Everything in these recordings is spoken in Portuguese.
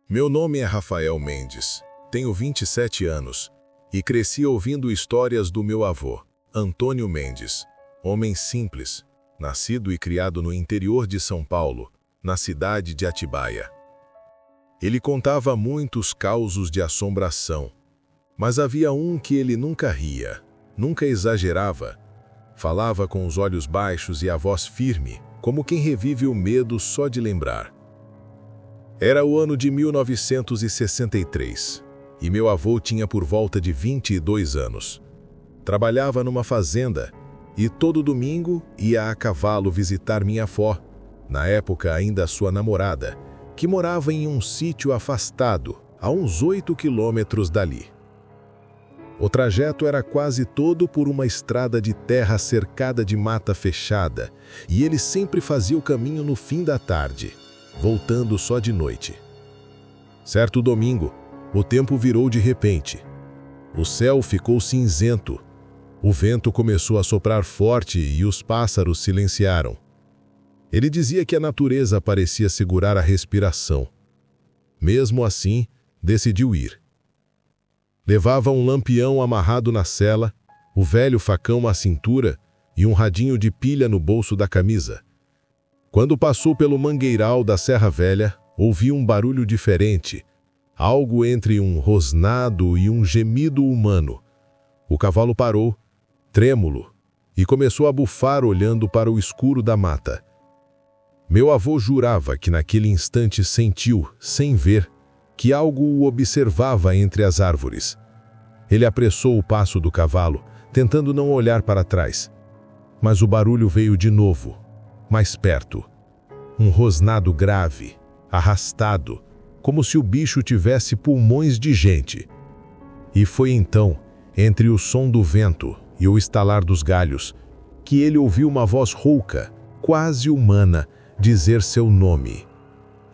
Meu nome é Rafael Mendes, tenho 27 anos e cresci ouvindo histórias do meu avô, Antônio Mendes, homem simples, nascido e criado no interior de São Paulo, na cidade de Atibaia. Ele contava muitos causos de assombração, mas havia um que ele nunca ria, nunca exagerava, falava com os olhos baixos e a voz firme, como quem revive o medo só de lembrar. Era o ano de 1963, e meu avô tinha por volta de 22 anos. Trabalhava numa fazenda, e todo domingo ia a cavalo visitar minha avó, na época ainda sua namorada, que morava em um sítio afastado, a uns 8 quilômetros dali. O trajeto era quase todo por uma estrada de terra cercada de mata fechada, e ele sempre fazia o caminho no fim da tarde, voltando só de noite. Certo domingo, o tempo virou de repente. O céu ficou cinzento, o vento começou a soprar forte e os pássaros silenciaram. Ele dizia que a natureza parecia segurar a respiração. Mesmo assim, decidiu ir. Levava um lampião amarrado na sela, o velho facão à cintura e um radinho de pilha no bolso da camisa. Quando passou pelo mangueiral da Serra Velha, ouviu um barulho diferente, algo entre um rosnado e um gemido humano. O cavalo parou, trêmulo, e começou a bufar olhando para o escuro da mata. Meu avô jurava que naquele instante sentiu, sem ver, que algo o observava entre as árvores. Ele apressou o passo do cavalo, tentando não olhar para trás. Mas o barulho veio de novo, mais perto. Um rosnado grave, arrastado, como se o bicho tivesse pulmões de gente. E foi então, entre o som do vento e o estalar dos galhos, que ele ouviu uma voz rouca, quase humana, dizer seu nome: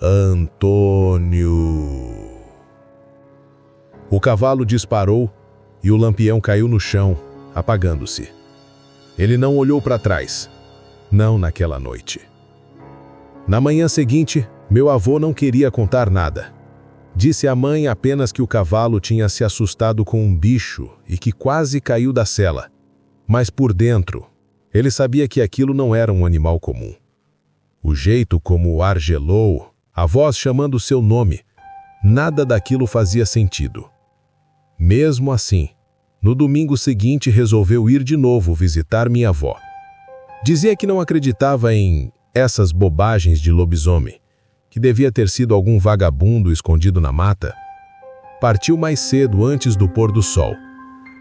Antônio. O cavalo disparou e o lampião caiu no chão, apagando-se. Ele não olhou para trás, não naquela noite. Na manhã seguinte, meu avô não queria contar nada. Disse à mãe apenas que o cavalo tinha se assustado com um bicho e que quase caiu da sela. Mas por dentro, ele sabia que aquilo não era um animal comum. O jeito como o ar gelou, a voz chamando seu nome, nada daquilo fazia sentido. Mesmo assim, no domingo seguinte resolveu ir de novo visitar minha avó. Dizia que não acreditava em essas bobagens de lobisomem, que devia ter sido algum vagabundo escondido na mata. Partiu mais cedo antes do pôr do sol,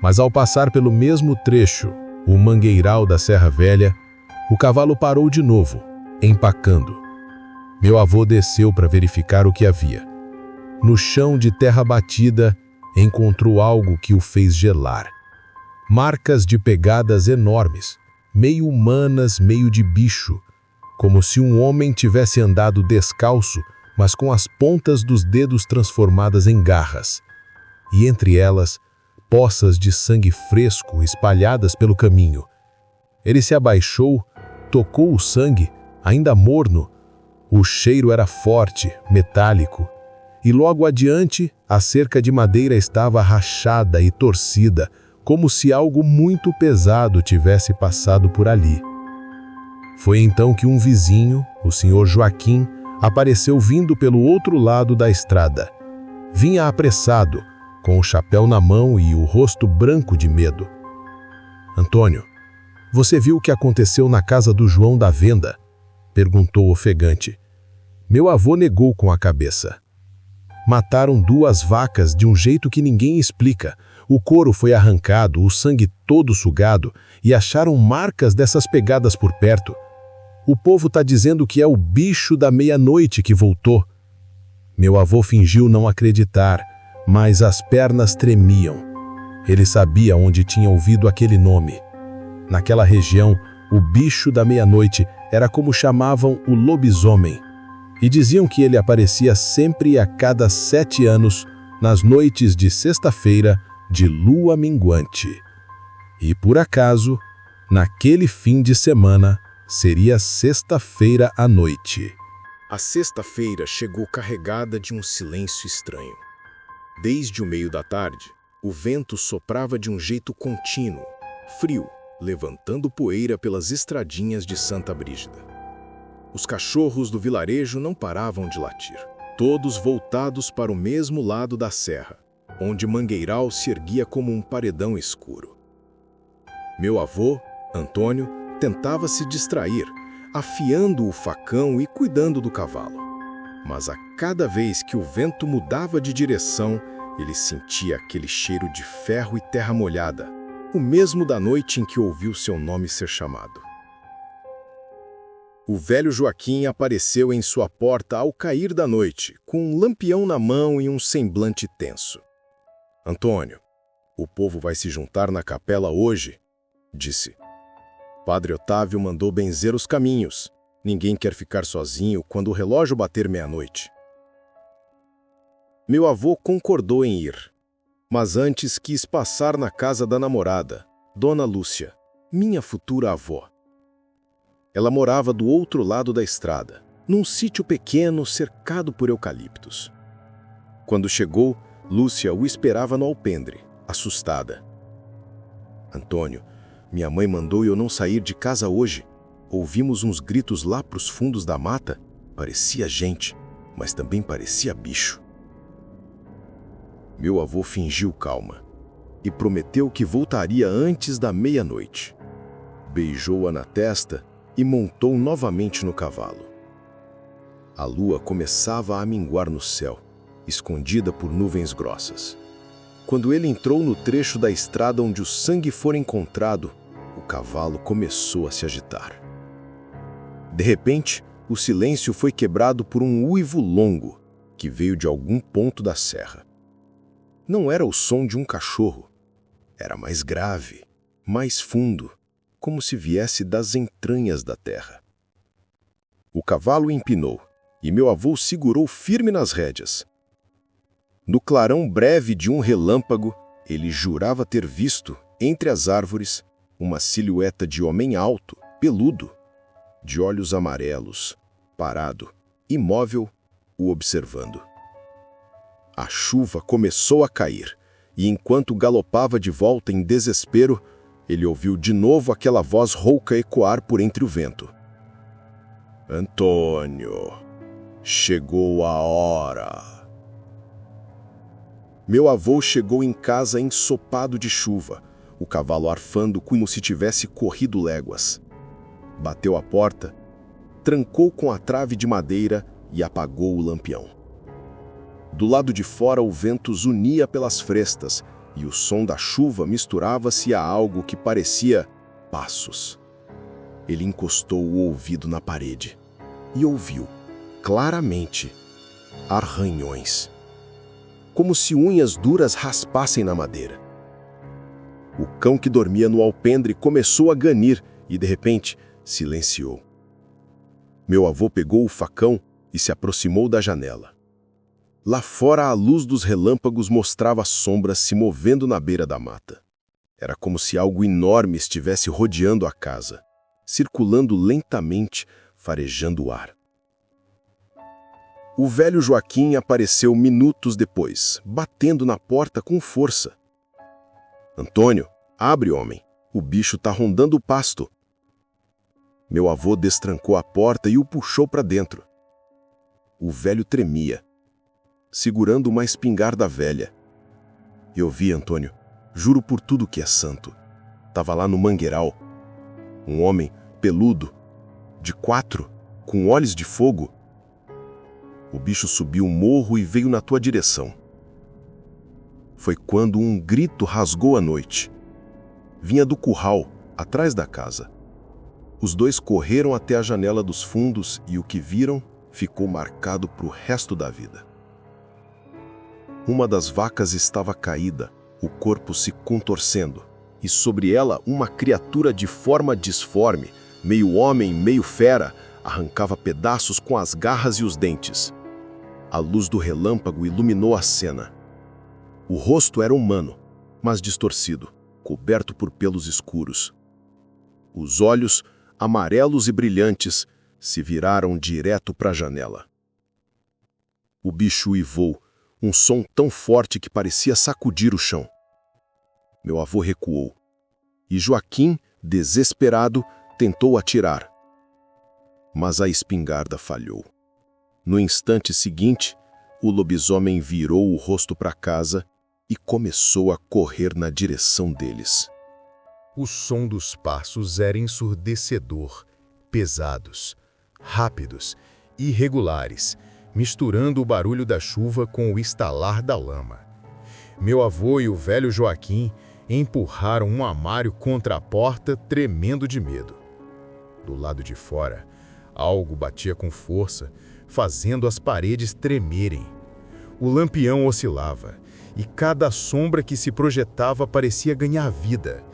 mas ao passar pelo mesmo trecho, o mangueiral da Serra Velha, o cavalo parou de novo, empacando. Meu avô desceu para verificar o que havia. No chão de terra batida, encontrou algo que o fez gelar. Marcas de pegadas enormes, meio humanas, meio de bicho, como se um homem tivesse andado descalço, mas com as pontas dos dedos transformadas em garras. E entre elas, poças de sangue fresco espalhadas pelo caminho. Ele se abaixou, tocou o sangue, ainda morno. O cheiro era forte, metálico. E logo adiante, a cerca de madeira estava rachada e torcida, como se algo muito pesado tivesse passado por ali. Foi então que um vizinho, o senhor Joaquim, apareceu vindo pelo outro lado da estrada. Vinha apressado, com o chapéu na mão e o rosto branco de medo. Antônio, você viu o que aconteceu na casa do João da Venda? Perguntou ofegante. Meu avô negou com a cabeça. Mataram 2 vacas de um jeito que ninguém explica. O couro foi arrancado, o sangue todo sugado, e acharam marcas dessas pegadas por perto. O povo está dizendo que é o bicho da meia-noite que voltou. Meu avô fingiu não acreditar, mas as pernas tremiam. Ele sabia onde tinha ouvido aquele nome. Naquela região, o bicho da meia-noite era como chamavam o lobisomem. E diziam que ele aparecia sempre a cada 7 anos, nas noites de sexta-feira de lua minguante. E por acaso, naquele fim de semana, seria sexta-feira à noite. A sexta-feira chegou carregada de um silêncio estranho. Desde o meio da tarde, o vento soprava de um jeito contínuo, frio, levantando poeira pelas estradinhas de Santa Brígida. Os cachorros do vilarejo não paravam de latir, todos voltados para o mesmo lado da serra, onde Mangueiral se erguia como um paredão escuro. Meu avô, Antônio, tentava se distrair, afiando o facão e cuidando do cavalo. Mas a cada vez que o vento mudava de direção, ele sentia aquele cheiro de ferro e terra molhada, o mesmo da noite em que ouviu seu nome ser chamado. O velho Joaquim apareceu em sua porta ao cair da noite, com um lampião na mão e um semblante tenso. "Antônio, o povo vai se juntar na capela hoje", disse. "Padre Otávio mandou benzer os caminhos. Ninguém quer ficar sozinho quando o relógio bater meia-noite." Meu avô concordou em ir, mas antes quis passar na casa da namorada, Dona Lúcia, minha futura avó. Ela morava do outro lado da estrada, num sítio pequeno cercado por eucaliptos. Quando chegou, Lúcia o esperava no alpendre, assustada. "Antônio, minha mãe mandou eu não sair de casa hoje. Ouvimos uns gritos lá pros fundos da mata. Parecia gente, mas também parecia bicho." Meu avô fingiu calma e prometeu que voltaria antes da meia-noite. Beijou-a na testa e montou novamente no cavalo. A lua começava a minguar no céu, escondida por nuvens grossas. Quando ele entrou no trecho da estrada onde o sangue fora encontrado, o cavalo começou a se agitar. De repente, o silêncio foi quebrado por um uivo longo, que veio de algum ponto da serra. Não era o som de um cachorro. Era mais grave, mais fundo, como se viesse das entranhas da terra. O cavalo empinou, e meu avô segurou firme nas rédeas. No clarão breve de um relâmpago, ele jurava ter visto, entre as árvores, uma silhueta de homem alto, peludo, de olhos amarelos, parado, imóvel, o observando. A chuva começou a cair, e enquanto galopava de volta em desespero, ele ouviu de novo aquela voz rouca ecoar por entre o vento. "Antônio, chegou a hora." Meu avô chegou em casa ensopado de chuva, o cavalo arfando como se tivesse corrido léguas. Bateu a porta, trancou com a trave de madeira e apagou o lampião. Do lado de fora o vento zunia pelas frestas e o som da chuva misturava-se a algo que parecia passos. Ele encostou o ouvido na parede e ouviu, claramente, arranhões, como se unhas duras raspassem na madeira. O cão que dormia no alpendre começou a ganir e, de repente, silenciou. Meu avô pegou o facão e se aproximou da janela. Lá fora, a luz dos relâmpagos mostrava sombras se movendo na beira da mata. Era como se algo enorme estivesse rodeando a casa, circulando lentamente, farejando o ar. O velho Joaquim apareceu minutos depois, batendo na porta com força. "Antônio, abre, homem. O bicho tá rondando o pasto." Meu avô destrancou a porta e o puxou para dentro. O velho tremia, segurando uma espingarda velha. "Eu vi, Antônio. Juro por tudo que é santo. Tava lá no Mangueiral. Um homem peludo, de 4, com olhos de fogo. O bicho subiu o morro e veio na tua direção." Foi quando um grito rasgou a noite. Vinha do curral, atrás da casa. Os dois correram até a janela dos fundos e o que viram ficou marcado para o resto da vida. Uma das vacas estava caída, o corpo se contorcendo, e sobre ela uma criatura de forma disforme, meio homem, meio fera, arrancava pedaços com as garras e os dentes. A luz do relâmpago iluminou a cena. O rosto era humano, mas distorcido, coberto por pelos escuros. Os olhos, amarelos e brilhantes, se viraram direto para a janela. O bicho uivou, um som tão forte que parecia sacudir o chão. Meu avô recuou, e Joaquim, desesperado, tentou atirar. Mas a espingarda falhou. No instante seguinte, o lobisomem virou o rosto para casa e começou a correr na direção deles. O som dos passos era ensurdecedor, pesados, rápidos, irregulares, misturando o barulho da chuva com o estalar da lama. Meu avô e o velho Joaquim empurraram um armário contra a porta, tremendo de medo. Do lado de fora, algo batia com força, fazendo as paredes tremerem. O lampião oscilava, e cada sombra que se projetava parecia ganhar vida.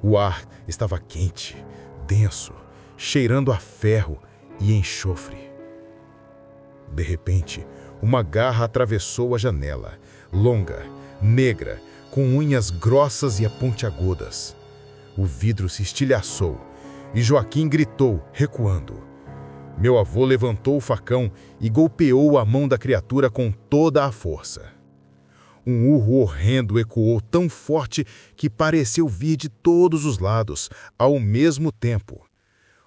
O ar estava quente, denso, cheirando a ferro e enxofre. De repente, uma garra atravessou a janela, longa, negra, com unhas grossas e pontiagudas. O vidro se estilhaçou e Joaquim gritou, recuando. Meu avô levantou o facão e golpeou a mão da criatura com toda a força. Um urro horrendo ecoou tão forte que pareceu vir de todos os lados, ao mesmo tempo.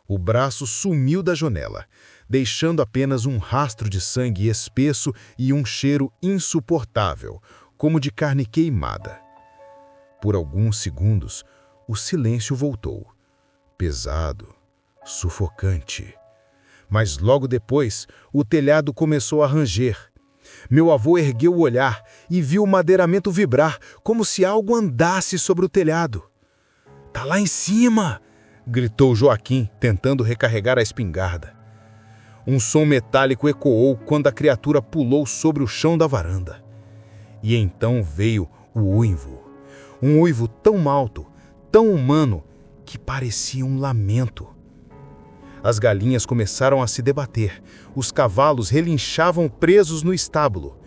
O braço sumiu da janela, deixando apenas um rastro de sangue espesso e um cheiro insuportável, como de carne queimada. Por alguns segundos, o silêncio voltou, pesado, sufocante. Mas logo depois, o telhado começou a ranger. Meu avô ergueu o olhar e viu o madeiramento vibrar, como se algo andasse sobre o telhado. "Tá lá em cima!" gritou Joaquim, tentando recarregar a espingarda. Um som metálico ecoou quando a criatura pulou sobre o chão da varanda. E então veio o uivo. Um uivo tão alto, tão humano, que parecia um lamento. As galinhas começaram a se debater, os cavalos relinchavam presos no estábulo,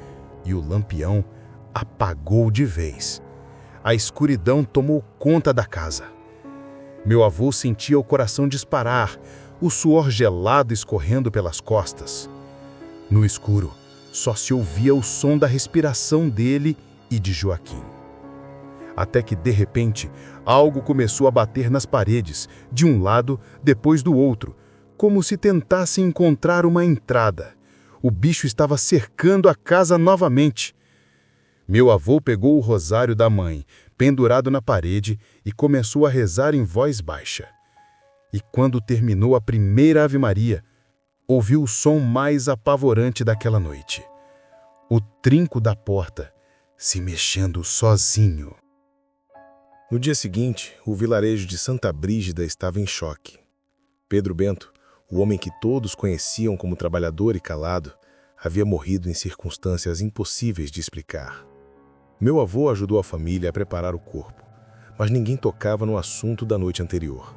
e o lampião apagou de vez. A escuridão tomou conta da casa. Meu avô sentia o coração disparar, o suor gelado escorrendo pelas costas. No escuro, só se ouvia o som da respiração dele e de Joaquim. Até que, de repente, algo começou a bater nas paredes, de um lado, depois do outro, como se tentasse encontrar uma entrada. O bicho estava cercando a casa novamente. Meu avô pegou o rosário da mãe, pendurado na parede, e começou a rezar em voz baixa. E quando terminou a primeira Ave-Maria, ouviu o som mais apavorante daquela noite. O trinco da porta se mexendo sozinho. No dia seguinte, o vilarejo de Santa Brígida estava em choque. Pedro Bento, o homem que todos conheciam como trabalhador e calado, havia morrido em circunstâncias impossíveis de explicar. Meu avô ajudou a família a preparar o corpo, mas ninguém tocava no assunto da noite anterior.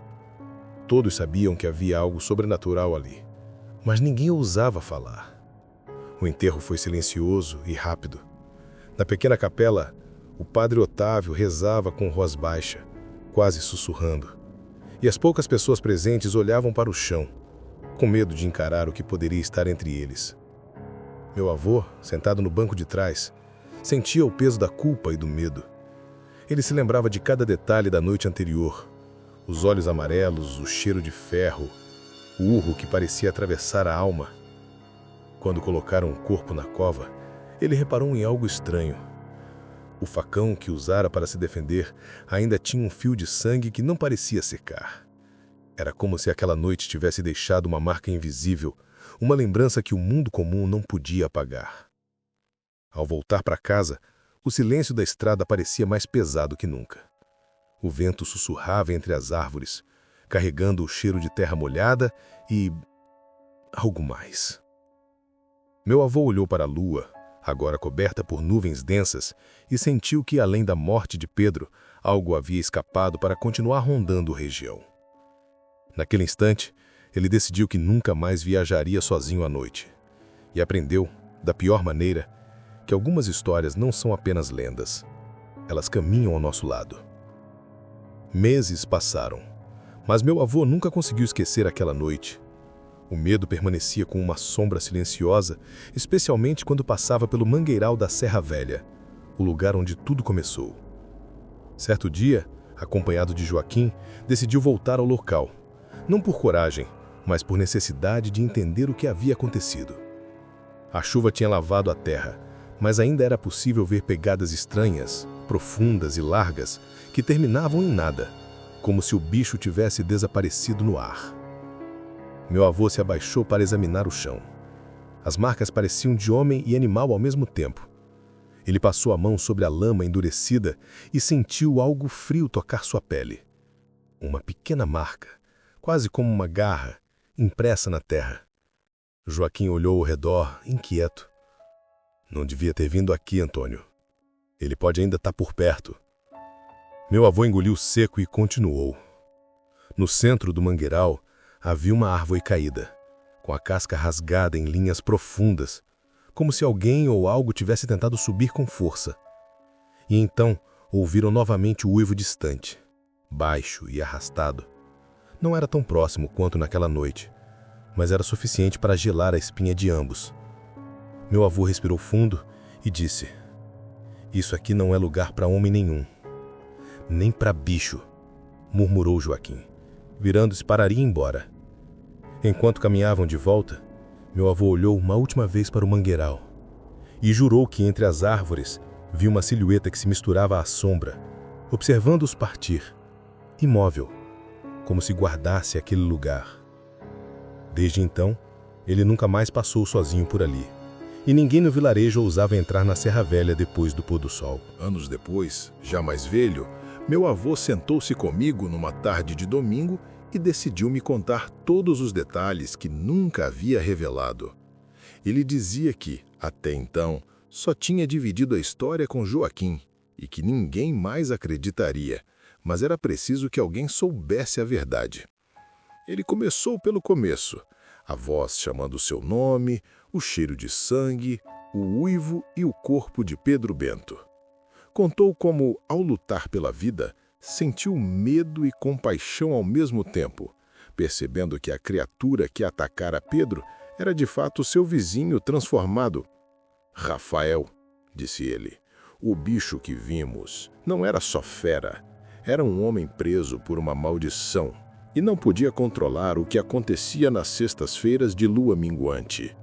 Todos sabiam que havia algo sobrenatural ali, mas ninguém ousava falar. O enterro foi silencioso e rápido. Na pequena capela, o padre Otávio rezava com voz baixa, quase sussurrando, e as poucas pessoas presentes olhavam para o chão, com medo de encarar o que poderia estar entre eles. Meu avô, sentado no banco de trás, sentia o peso da culpa e do medo. Ele se lembrava de cada detalhe da noite anterior, os olhos amarelos, o cheiro de ferro, o urro que parecia atravessar a alma. Quando colocaram o corpo na cova, ele reparou em algo estranho. O facão que usara para se defender ainda tinha um fio de sangue que não parecia secar. Era como se aquela noite tivesse deixado uma marca invisível, uma lembrança que o mundo comum não podia apagar. Ao voltar para casa, o silêncio da estrada parecia mais pesado que nunca. O vento sussurrava entre as árvores, carregando o cheiro de terra molhada e algo mais. Meu avô olhou para a lua, agora coberta por nuvens densas, e sentiu que, além da morte de Pedro, algo havia escapado para continuar rondando a região. Naquele instante, ele decidiu que nunca mais viajaria sozinho à noite, e aprendeu, da pior maneira, que algumas histórias não são apenas lendas. Elas caminham ao nosso lado. Meses passaram, mas meu avô nunca conseguiu esquecer aquela noite. O medo permanecia com uma sombra silenciosa, especialmente quando passava pelo mangueiral da Serra Velha, o lugar onde tudo começou. Certo dia, acompanhado de Joaquim, decidiu voltar ao local, não por coragem, mas por necessidade de entender o que havia acontecido. A chuva tinha lavado a terra, mas ainda era possível ver pegadas estranhas, profundas e largas, que terminavam em nada, como se o bicho tivesse desaparecido no ar. Meu avô se abaixou para examinar o chão. As marcas pareciam de homem e animal ao mesmo tempo. Ele passou a mão sobre a lama endurecida e sentiu algo frio tocar sua pele. Uma pequena marca, quase como uma garra, impressa na terra. Joaquim olhou ao redor, inquieto. Não devia ter vindo aqui, Antônio. Ele pode ainda estar por perto. Meu avô engoliu seco e continuou. No centro do mangueiral havia uma árvore caída, com a casca rasgada em linhas profundas, como se alguém ou algo tivesse tentado subir com força. E então ouviram novamente o uivo distante, baixo e arrastado. Não era tão próximo quanto naquela noite, mas era suficiente para gelar a espinha de ambos. Meu avô respirou fundo e disse: "Isso aqui não é lugar para homem nenhum. Nem para bicho", murmurou Joaquim, virando-se para ir embora. Enquanto caminhavam de volta, meu avô olhou uma última vez para o mangueiral e jurou que entre as árvores viu uma silhueta que se misturava à sombra, observando-os partir, imóvel, como se guardasse aquele lugar. Desde então, ele nunca mais passou sozinho por ali, e ninguém no vilarejo ousava entrar na Serra Velha depois do pôr do sol. Anos depois, já mais velho, meu avô sentou-se comigo numa tarde de domingo e decidiu me contar todos os detalhes que nunca havia revelado. Ele dizia que, até então, só tinha dividido a história com Joaquim e que ninguém mais acreditaria, mas era preciso que alguém soubesse a verdade. Ele começou pelo começo, a voz chamando seu nome, o cheiro de sangue, o uivo e o corpo de Pedro Bento. Contou como, ao lutar pela vida, sentiu medo e compaixão ao mesmo tempo, percebendo que a criatura que atacara Pedro era de fato seu vizinho transformado. "Rafael", disse ele, "o bicho que vimos não era só fera, era um homem preso por uma maldição e não podia controlar o que acontecia nas sextas-feiras de lua minguante."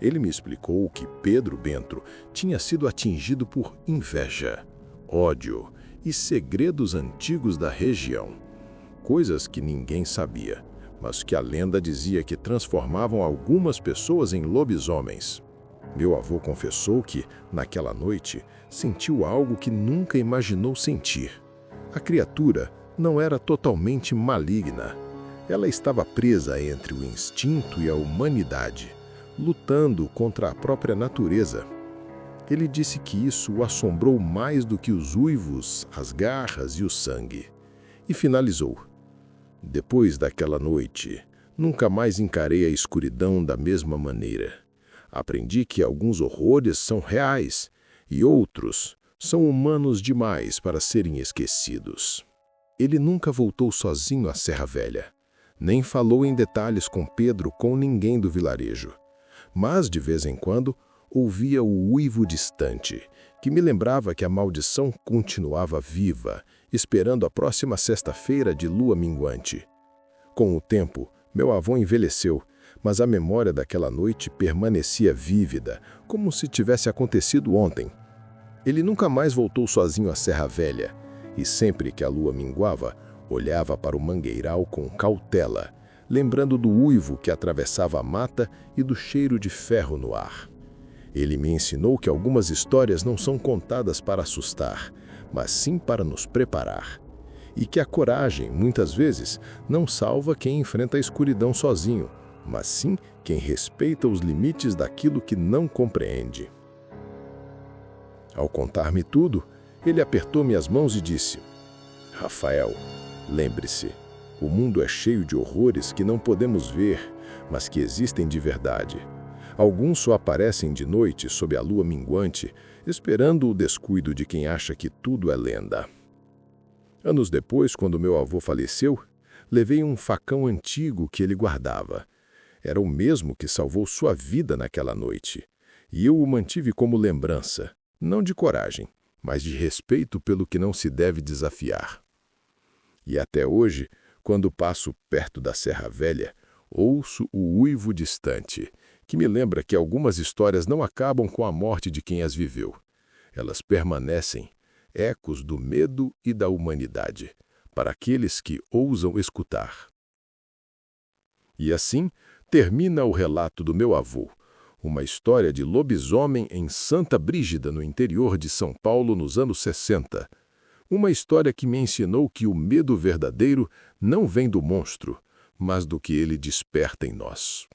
Ele me explicou que Pedro Bento tinha sido atingido por inveja, ódio e segredos antigos da região. Coisas que ninguém sabia, mas que a lenda dizia que transformavam algumas pessoas em lobisomens. Meu avô confessou que, naquela noite, sentiu algo que nunca imaginou sentir. A criatura não era totalmente maligna. Ela estava presa entre o instinto e a humanidade, lutando contra a própria natureza. Ele disse que isso o assombrou mais do que os uivos, as garras e o sangue. E finalizou: "Depois daquela noite, nunca mais encarei a escuridão da mesma maneira. Aprendi que alguns horrores são reais e outros são humanos demais para serem esquecidos." Ele nunca voltou sozinho à Serra Velha, nem falou em detalhes com Pedro com ninguém do vilarejo. Mas, de vez em quando, ouvia o uivo distante, que me lembrava que a maldição continuava viva, esperando a próxima sexta-feira de lua minguante. Com o tempo, meu avô envelheceu, mas a memória daquela noite permanecia vívida, como se tivesse acontecido ontem. Ele nunca mais voltou sozinho à Serra Velha, e sempre que a lua minguava, olhava para o mangueiral com cautela, lembrando do uivo que atravessava a mata e do cheiro de ferro no ar. Ele me ensinou que algumas histórias não são contadas para assustar, mas sim para nos preparar. E que a coragem, muitas vezes, não salva quem enfrenta a escuridão sozinho, mas sim quem respeita os limites daquilo que não compreende. Ao contar-me tudo, ele apertou-me as mãos e disse: "Rafael, lembre-se, o mundo é cheio de horrores que não podemos ver, mas que existem de verdade. Alguns só aparecem de noite sob a lua minguante, esperando o descuido de quem acha que tudo é lenda." Anos depois, quando meu avô faleceu, levei um facão antigo que ele guardava. Era o mesmo que salvou sua vida naquela noite. E eu o mantive como lembrança, não de coragem, mas de respeito pelo que não se deve desafiar. E até hoje, quando passo perto da Serra Velha, ouço o uivo distante, que me lembra que algumas histórias não acabam com a morte de quem as viveu. Elas permanecem, ecos do medo e da humanidade, para aqueles que ousam escutar. E assim termina o relato do meu avô, uma história de lobisomem em Santa Brígida, no interior de São Paulo, nos anos 60. Uma história que me ensinou que o medo verdadeiro não vem do monstro, mas do que ele desperta em nós.